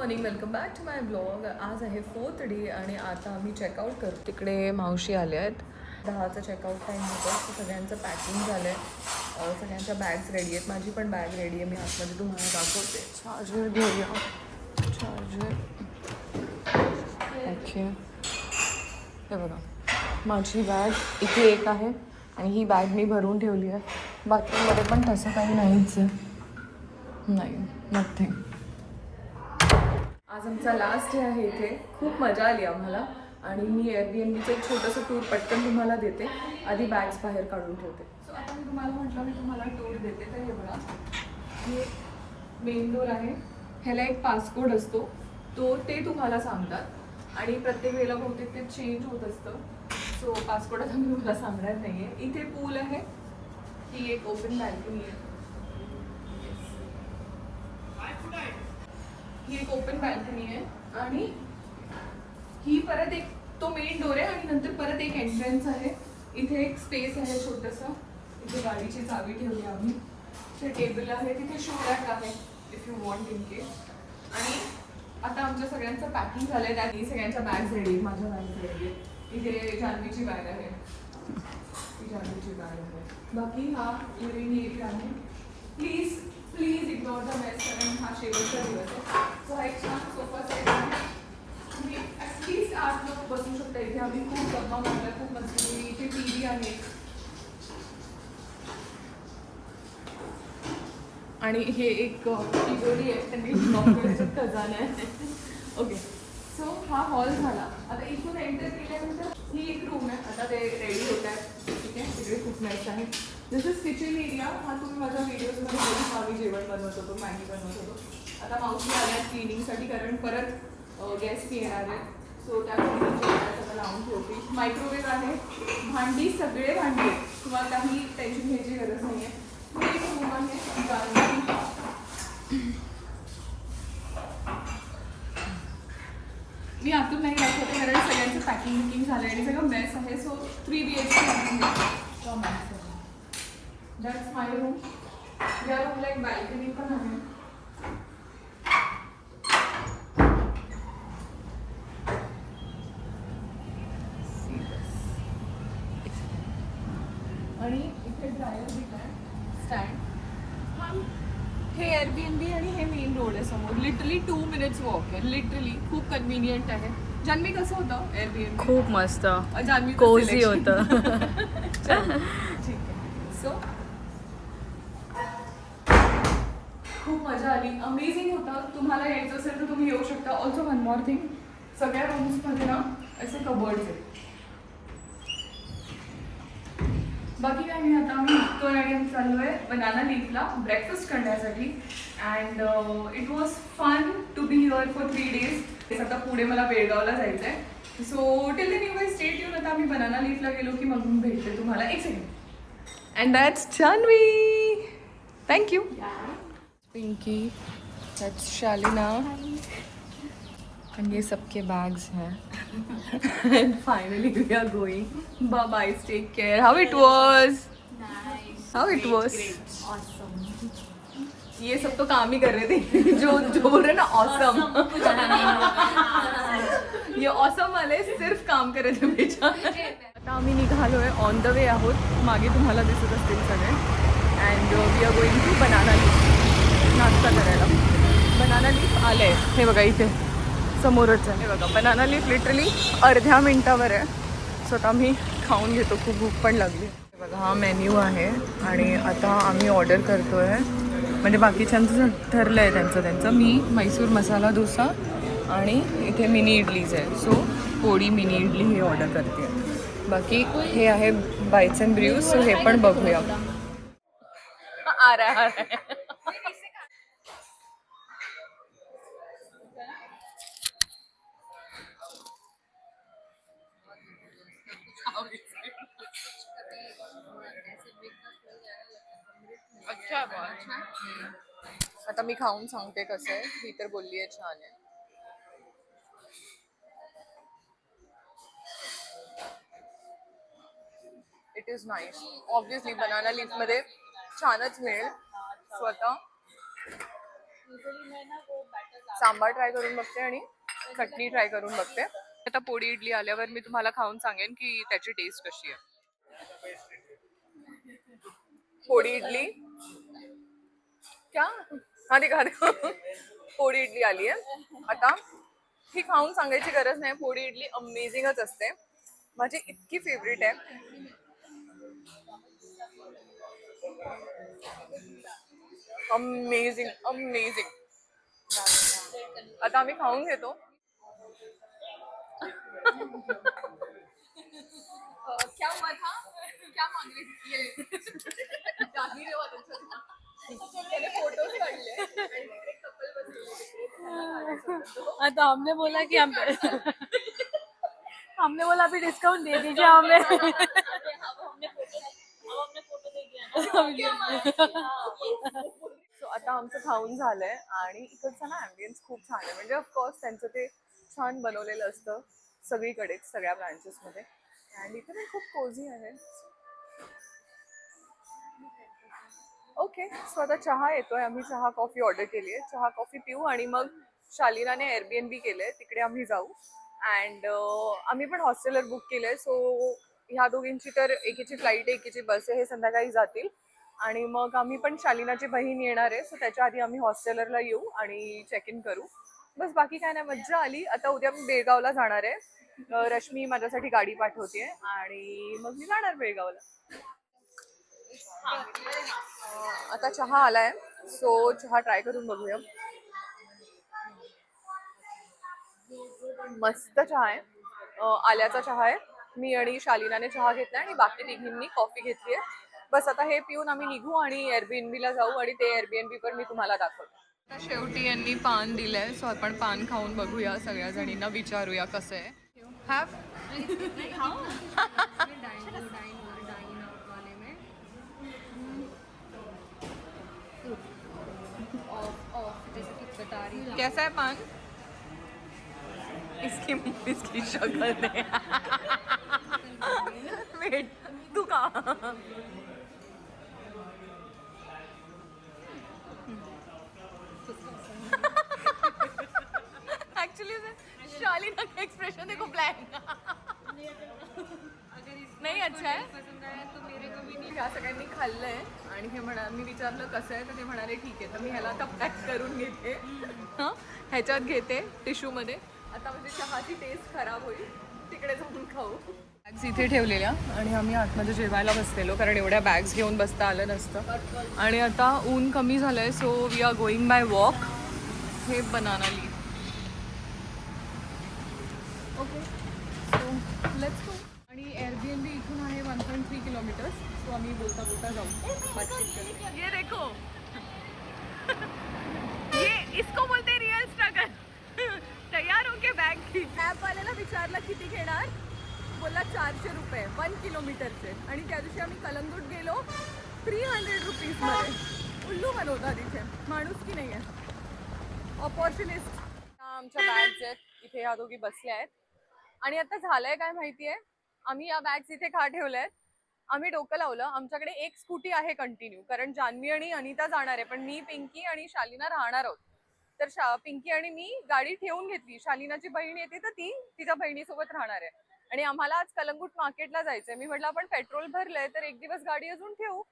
Morning, welcome back to my blog. आज आहे 4th day आणि आता आम्ही चेकआउट करतो. तिकडे मावशी आल्या आहेत. 10चा चेकआउट टाईम होतं. तर सगळ्यांचं पॅकिंग झालं आहे. सगळ्यांच्या बॅग्स रेडी आहेत. माझी पण बॅग रेडी आहे. मी आतमध्ये तुम्हाला दाखवते. चार्जर घेऊया. Charger okay. हे बघा, माझी बॅग इथे एक आहे आणि ही बॅग मी भरून ठेवली आहे. बाथरूममध्ये पण तसं काही नाहीच आहे. नाही, नथिंग. आज आमचा लास्ट डे आहे इथे. खूप मजा आली आम्हाला आणि मी एअरबीएनबीचं एक छोटंसं टूर पटकन तुम्हाला देते. आधी बॅग्स बाहेर काढून ठेवते. सो आता मी तुम्हाला म्हटलं मी तुम्हाला टूर देते. तर हे बघा, हे मेन डोर आहे. ह्याला एक पासकोड असतो, ते तुम्हाला सांगतात आणि प्रत्येक वेळेला बहुतेक ते चेंज होत असतं. सो पासकोड आता मी तुम्हाला सांगणार नाही आहे. इथे पूल आहे. ही एक ओपन बॅल्कनी आहे. ही एक ओपन बॅल्कनी आहे आणि ही परत एक तो मेन डोर आहे आणि नंतर परत एक एंट्रन्स आहे. इथे एक स्पेस आहे छोटंसं. इथे गाडीची चावी ठेवली आम्ही. इथे टेबल आहे. तिथे शू रॅक आहे if you want in case. आणि आता आमच्या सगळ्यांचं पॅकिंग झालंय. त्यात सगळ्यांच्या बॅग्स रेडी आहेत. माझ्या बॅग्स रेडी आहेत. इथे जान्हवीची बॅग आहे. ही जान्हवीची बॅग आहे. बाकी हा लिव्हिंग एरिया आहे. प्लीज इग्नोर द मेस कारण हा शेवटचा दिवस आहे. सो हा एक छान सोफा सेट आहे. तुम्ही ॲटलिस्ट 8 लोक बसू शकता इथे. आम्ही खूप गप्पा मारल्या, खूप मस्ती केली. इथे TV आहे आणि हे एक तिजोरी आहे. त्यांनी खजाना आहे. ओके, सो हा हॉल झाला. आता इथून एंटर केल्यानंतर ही एक रूम आहे. आता ते रेडी होत आहेत. ठीक आहे, तिकडे खूप मॅच आहे. दिस इज किचन एरिया. हा तुम्ही माझ्या व्हिडिओजमध्ये बघून आम्ही जेवण बनवत होतो, मॅगी बनवत होतो. आता मावशी आल्या क्लिनिंगसाठी कारण परत गेस्ट येणार आहेत. सो त्या सगळं लावून ठेवते. मायक्रोवेव्ह आहे. भांडी सगळे भांडी आहेत. तुम्हाला काही टेन्शन घ्यायची गरज नाही आहे. एक रूम आहे. मी आतून नाही दाखवते कारण सगळ्यांचं पॅकिंग झालं आणि सगळं मेस आहे. So 3 BHK that's my room. या रूमला एक बॅल्कनी पण आहे. आणि इथे ड्रायर बिट आहे, स्टँड. हे एअरबीएनबी आणि हे मेन रोड आहे समोर. लिटरली 2 minutes वॉक आहे. लिटरली खूप कन्व्हिनियंट आहे. जान्हवी कसं होतं एअरबीएनबी? खूप मस्त, जान्हवी कोझी होतं. ठीक आहे. सो खूप मजा आली. अमेझिंग होतं. तुम्हाला यायचं असेल तर तुम्ही येऊ शकता. ऑल्सो वन मोर थिंग, सगळ्या रूम्समध्ये ना असे कबर्ड्स आहेत. बाकी काय नाही. आता आम्ही निघतोय आणि आम्ही चाललो आहे बनाना लीफला ब्रेकफास्ट करण्यासाठी. And it was fun to be here for 3 days. आता पुढे मला बेळगावला जायचं आहे. So till then you guys stay tuned. आता आम्ही बनाना लीफला गेलो की मग भेटते तुम्हाला. एक second. And that's Jahnavi. Thank you. Pinky, that's Shalina. And ये सबके bags हैं. And finally we are going. Bye bye. Take care. How it was? Nice. How it was? Awesome. ये सब तो काम ही कर रहे थे. जो बोल रहे ना awesome. ये awesome वाले सिर्फ काम कर रहे थे बेचारे. आता आम्ही निघालोय. ऑन द वे आहोत. मागे तुम्हाला दिसत असतील सगळे. And we are going to banana leaf नाश्ता करायला. बनाना लीफ आलंय. हे बघा इथे समोरच आहे. बघा बनाना लीफ लिटरली अर्ध्या मिनटावर आहे. सो आता आम्ही खाऊन घेतो. खूप भूक पण लागली. बघा हा मेन्यू आहे आणि आता आम्ही ऑर्डर करतो आहे. म्हणजे बाकीच्यांचं ठरलं आहे त्यांचं. मी मैसूर मसाला डोसा आणि इथे मिनी इडलीज आहे. सो पोळी मिनी इडली हे ऑर्डर करते. बाकी हे आहे बाईट्स अँड ब्र्यूज. सो हे पण बघूया. आ रहा है. अच्छा आता मी खाऊन सांगते कसं आहे. ही तर बोलली आहे छान आहे. It is nice. Obviously banana leaf मध्ये छानच मिळेल. स्वतः सांबार ट्राय करून बघते आणि चटणी ट्राय करून बघते. आता पोळी इडली आल्यावर मी तुम्हाला खाऊन सांगेन की त्याची टेस्ट कशी आहे. पोळी इडली क्या हा दिखा दे. पोळी इडली आली आहे आता. ही खाऊन सांगायची गरज नाही, पोळी इडली अमेझिंगच असते, माझी इतकी फेवरेट आहे. Amazing amazing. आता आम्ही खाऊन घेतो. क्या हुआ था, क्या मांग रही थी ये? जानी रे वाला त्याने फोटोज काढले आणि तिकडे कपल बसलेले. तो हमने बोला कि हमने बोला अभी डिस्काउंट दे दीजिए हमें. सो आता आमचं खाऊन झालंय आणि इकडचा ना ॲम्बियन्स खूप छान आहे. म्हणजे ऑफकोर्स त्यांचं ते छान बनवलेलं असतं सगळीकडेच, सगळ्या ब्रांचेसमध्ये. आणि इथे पण खूप कोझी आहे. ओके, सो आता चहा येतोय. आम्ही चहा कॉफी ऑर्डर केली आहे. चहा कॉफी पिऊ आणि मग शालिनाने एअरबीएनबी केलंय, तिकडे आम्ही जाऊ. अँड आम्ही पण हॉस्टेलर बुक केलंय. सो ह्या दोघींची तर एकीची फ्लाईट आहे, एकीची बस आहे, हे संध्याकाळी जातील. आणि मग आम्ही पण, शालिनाची बहीण येणार आहे, सो त्याच्या आधी आम्ही हॉस्टेलरला येऊ आणि चेक इन करू. बस बाकी काय नाही, मज्जा आली. आता उद्या मी बेळगावला जाणार आहे. रश्मी माझ्यासाठी गाडी पाठवते आणि मग मी जाणार बेळगावला. आता चहा आलाय, सो चहा ट्राय करून बघूया. मस्त चहा आहे, आल्याचा चहा आहे. मी आणि शालिनाने चहा घेतलाय आणि बाकी तिघींनी कॉफी घेतली आहे. बस आता हे पिऊन आम्ही निघू आणि एअरबीएनबीला जाऊ आणि ते एअरबीएनबी पण मी तुम्हाला दाखवतो. आता शेवटी यांनी पान दिलंय, सो आपण पान खाऊन बघूया, सगळ्या जणींना विचारूया कसं आहे. हॅव कैसा है पान? इसकी शक्ल नहीं. वेट, तू का? एक्चुअली शालिना का एक्सप्रेशन देखो ब्लैंक. नाही अच्छा आहे. ह्या सगळ्यांनी खाल्लंय आणि हे म्हणा, मी विचारलं कसं आहे तर ते म्हणाले ठीक आहे. तर मी ह्याला आता पॅक करून घेते, हां ह्याच्यात घेते टिश्यूमध्ये. आता म्हणजे चहाची टेस्ट खराब होईल, तिकडे जाऊन खाऊ. बॅग्स इथे ठेवलेल्या आणि आम्ही आतमध्ये जेवायला बसलेलो, कारण एवढ्या बॅग्स घेऊन बसता आलं नसतं. आणि आता ऊन कमी झालं आहे, so we are going by walk. हे banana leaf. Okay, so let's go. आणि एअरबीएनबी इथून आहे 1.3 किलोमीटर्स. सो आम्ही बोलता बोलता जाऊ. ये देखो, ये इसको बोलते रियल स्ट्रगल. तयार होके बॅग की. ॲपवाल्याला विचारलं किती घेणार, बोलला 400 रुपये 1 किलोमीटरचे. आणि त्या दिवशी आम्ही कलंगूट गेलो 300 रुपीजमध्ये. उल्लू बनवता तिथे, माणूस की नाही आहे, ऑपॉर्च्युनिस्ट. आमच्या बॅग्स आहेत इथे, ह्या दोघी बसल्या आहेत. आणि आता झालंय काय माहितीये, आम्ही या बॅग्स इथे का ठेवल्या आहेत, आम्ही डोकं लावलं. आमच्याकडे एक स्कूटी आहे कंटिन्यू, कारण जान्हवी आणि अनिता जाणार आहे, पण मी, पिंकी आणि शालिना राहणार आहोत. तर पिंकी आणि मी गाडी ठेवून घेतली. शालिनाची बहीण येते तर ती तिच्या बहिणीसोबत राहणार आहे. आणि आम्हाला आज कलंगूट मार्केटला जायचंय. मी म्हटलं आपण पेट्रोल भरलंय तर एक दिवस गाडी अजून ठेवू.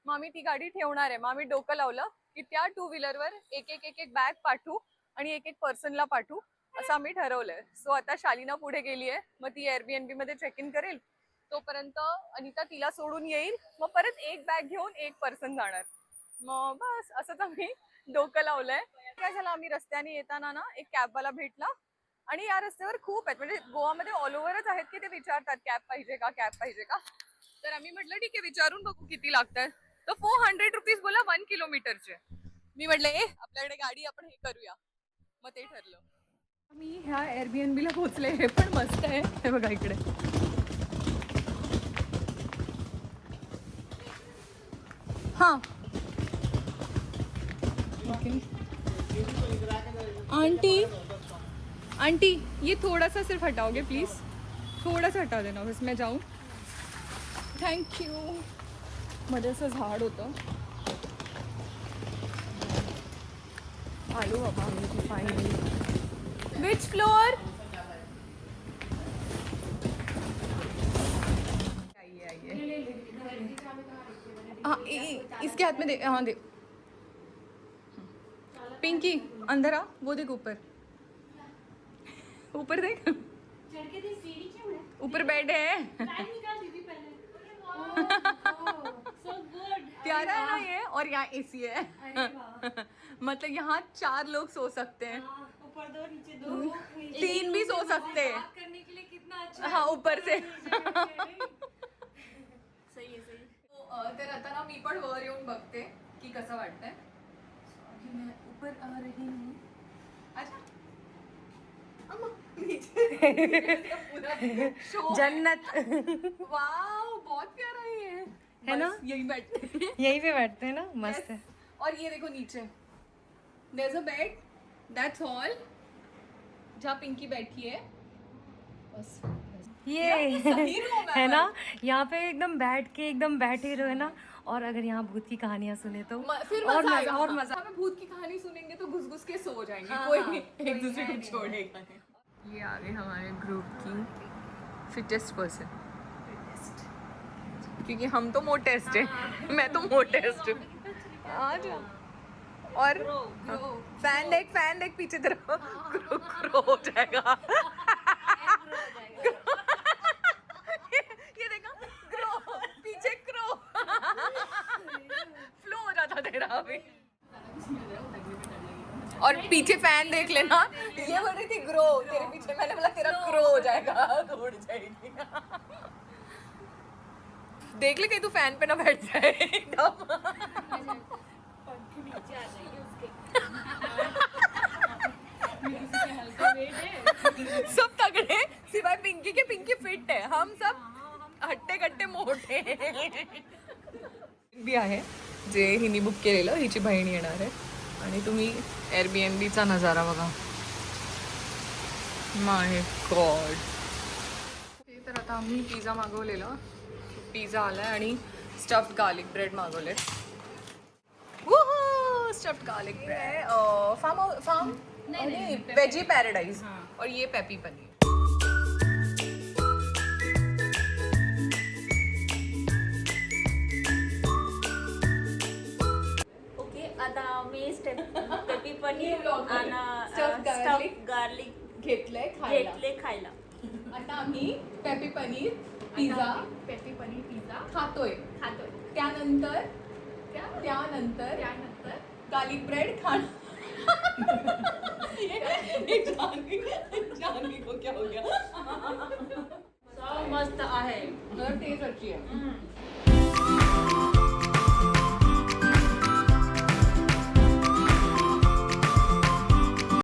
मग आम्ही ती गाडी ठेवणार आहे. मग आम्ही डोकं लावलं की त्या 2 व्हीलरवर एक बॅग पाठवू आणि एक पर्सनला पाठवू, असं आम्ही ठरवलंय. सो आता शालिना पुढे गेली आहे, मग ती एअरबीएनबी मध्ये चेक इन करेल. तोपर्यंत अनिता तिला सोडून येईल, मग परत एक बॅग घेऊन एक पर्सन जाणार. मग बस असंच आम्ही डोकं लावलंय. काय झालं, आम्ही रस्त्याने येताना ना एक कॅबवाला भेटला. आणि या रस्त्यावर खूप आहेत, म्हणजे गोवामध्ये ऑल ओव्हरच आहेत की ते विचारतात कॅब पाहिजे का, कॅब पाहिजे का. तर आम्ही म्हटलं ठीक आहे, विचारून बघू किती लागतात. तर 400 रुपीज बोला 1 किलोमीटरचे. मी म्हटलं आपल्याकडे गाडी, आपण हे करूया. मग ते ठरलं. मी ह्या एअरबीएनबीला पोहोचले. हे पण मस्त आहे, हे बघा इकडे. हाँ ओके. आंटी आंटी ये थोड़ा सा सिर्फ हटाओगे प्लीज़, थोड़ा सा हटा देना बस, मैं जाऊँ. Thank you. मध्ये असं झाड होतं. चालू बाबा आम्ही फायनली. Which floor? आइए आइए. हाँ इसके हाथ में दे. हाँ दे. पिंकी अंदर आ. वो देख ऊपर. ऊपर देख. ऊपर बैठे हैं. प्यारा है ना ये. और यहाँ एसी है. मतलब यहाँ 4 लोग सो सकते हैं. ऊपर 2 नीचे 2 3 भी सो सकते हैं. करने के लिए कितना अच्छा. हाँ ऊपर से. सही है सही. तर आता ना मी पण वर येऊन बघते की कसं वाटतंय. मैं ऊपर आ रही हूँ. अच्छा. जन्नत वाओ बहुत प्यारा है ना? बस यही बैठते हैं. यहीं पे बैठते हैं ना. मस्त है. Yes. और ये देखो नीचे there's a bed, that's all. जहाँ पिंकी बैठी है बस. ये सही room है ना. यहाँ पे एकदम बैठ के एकदम बैठे रहो ना. और अगर यहाँ भूत की कहानियां सुने तो फिर और मजा मजा आएगा. और मजा. हमें भूत की कहानी सुनेंगे तो घुस घुस के सो जाएंगे. हाँ, कोई हाँ, नहीं एक दूसरे को छोड़ेगा नहीं. ये आ गए हमारे ग्रुप की फिटेस्ट पर्सन. क्योंकि हम तो मोटेस्ट है. मैं तो मोटेस्ट हूँ. आ जा. और फैन देख पीछे तरफ. ग्रो हो जाएगा. ये देखा ग्रो पीछे ग्रो. फ्लो हो जाता तेरा अभी. और पीछे फैन देख लेना. ये बोल रही थी ग्रो तेरे पीछे. मैंने बोला तेरा ग्रो हो जाएगा. दौड़ जाएगी. देख ले कहीं तू फैन पे ना बैठ जाए एकदम. सब तगड़े सिवाय पिंकी के. पिंकी फिट है. हम सब हट्टे कट्टे मोठे भी आहे जे हिनी बुक केलेलं. हिची बहीण येणार आहे. आणि तुम्ही एअरबीएनबीचा नजारा बघा. माय गॉड. तर आता आम्ही पिझ्झा मागवलेला. पिझ्झा आलाय आणि स्टफ्ड गार्लिक ब्रेड मागवले. स्टफ्ड गार्लिक ब्रेड फार्म नहीं वेजी पैराडाइज. और ये पेपी पनीर. आता मी पेपी पनीर आणि Stuffed garlic. गार्लिक घेतलंय खायला. आता आम्ही पेपी पनीर पिझ्झा खातोय. त्यानंतर गार्लिक ब्रेड खाणं. जानवी को क्या हो गया. मस्त आहे. टेस्ट अच्छी है.